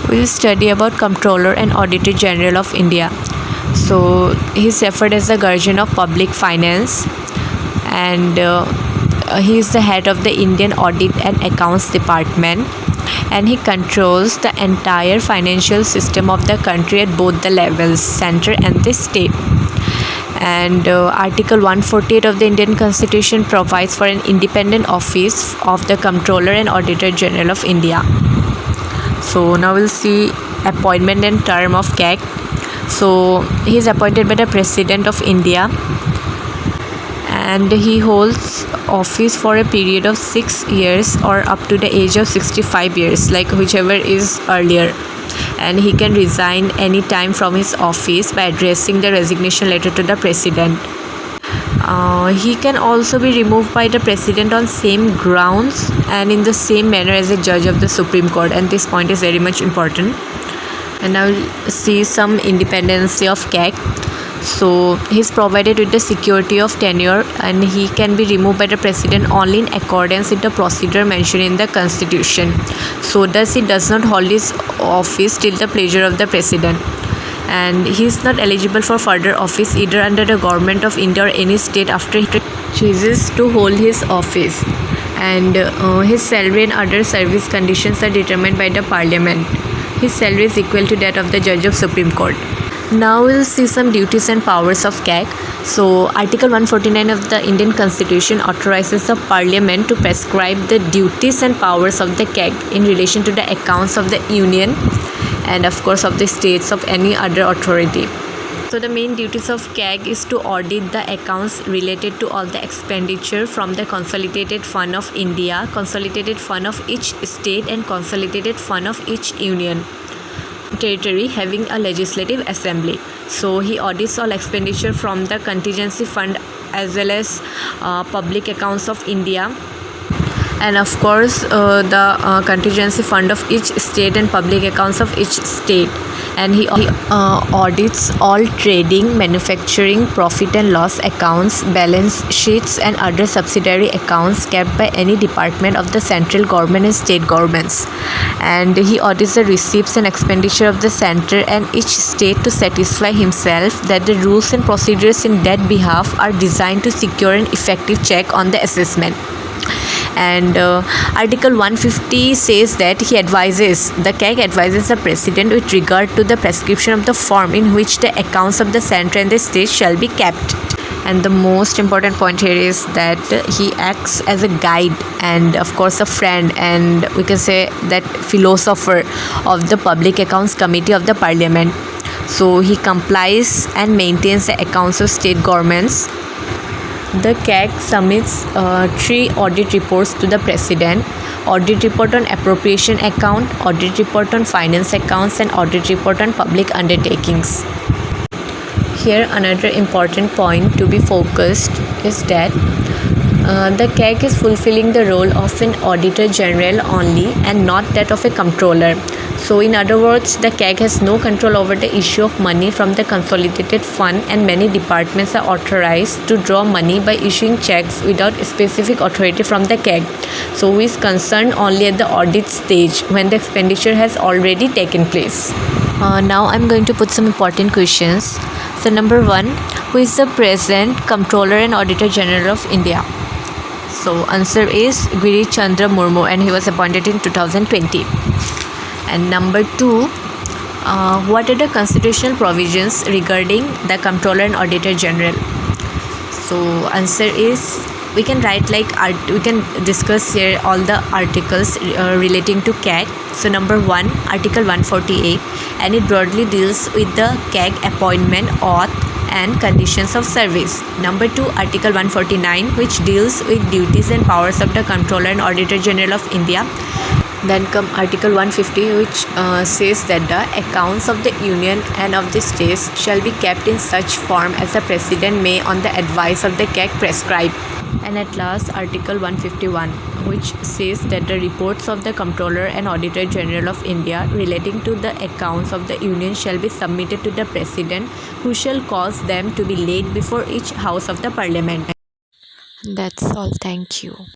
we'll study about Comptroller and Auditor General of India. So he's referred as the guardian of public finance, and he is the head of the Indian Audit and Accounts Department, and he controls the entire financial system of the country at both the levels, center and the state. And Article 148 of the Indian Constitution provides for an independent office of the Comptroller and Auditor General of India. So now we'll see appointment and term of CAG. So he is appointed by the President of India, and he holds office for a period of 6 years or up to the age of 65 years, like whichever is earlier. And he can resign any time from his office by addressing the resignation letter to the President. He can also be removed by the President on same grounds and in the same manner as a judge of the Supreme Court, and this point is very much important. And now we'll see some independence of CAG. So he's provided with the security of tenure, and he can be removed by the President only in accordance with the procedure mentioned in the Constitution. So thus he does not hold his office till the pleasure of the President, and he is not eligible for further office either under the government of India or any state after he chooses to hold his office. And his salary and other service conditions are determined by the Parliament. His salary is equal to that of the Judge of Supreme Court. Now we'll see some duties and powers of CAG. So Article 149 of the Indian Constitution authorizes the Parliament to prescribe the duties and powers of the CAG in relation to the accounts of the Union and of course of the states of any other authority. So the main duties of CAG is to audit the accounts related to all the expenditure from the Consolidated Fund of India, Consolidated Fund of each state and Consolidated Fund of each Union territory having a legislative assembly. So he audits all expenditure from the contingency fund as well as public accounts of India, and of course the contingency fund of each state and public accounts of each state. And he audits all trading, manufacturing, profit and loss accounts, balance sheets and other subsidiary accounts kept by any department of the central government and state governments. And he audits the receipts and expenditure of the center and each state to satisfy himself that the rules and procedures in that behalf are designed to secure an effective check on the assessment. And Article 150 says that the CAG advises the President with regard to the prescription of the form in which the accounts of the center and the state shall be kept. And the most important point here is that he acts as a guide and of course a friend, and we can say that philosopher of the Public Accounts Committee of the Parliament. So he complies and maintains the accounts of state governments. The CAG submits 3 audit reports to the President: audit report on appropriation account, audit report on finance accounts, and audit report on public undertakings. Here another important point to be focused is that the CAG is fulfilling the role of an Auditor General only and not that of a Comptroller. So in other words, the CAG has no control over the issue of money from the consolidated fund, and many departments are authorized to draw money by issuing checks without specific authority from the CAG. So he is concerned only at the audit stage when the expenditure has already taken place. Now I'm going to put some important questions. So number 1, who is the present Comptroller and Auditor General of India? So answer is Giri Chandra Murmu, and he was appointed in 2020. And number 2, what are the constitutional provisions regarding the Comptroller and Auditor General? So answer is, we can write we can discuss here all the articles relating to CAG. So number 1, Article 148, and it broadly deals with the CAG appointment, oath and conditions of service. Number 2, Article 149, which deals with duties and powers of the Comptroller and Auditor General of India. Then come Article 150, which says that the accounts of the Union and of the states shall be kept in such form as the President may on the advice of the CAG prescribe. And at last Article 151, which says that the reports of the Comptroller and Auditor General of India relating to the accounts of the Union shall be submitted to the President, who shall cause them to be laid before each house of the Parliament. That's all. Thank you.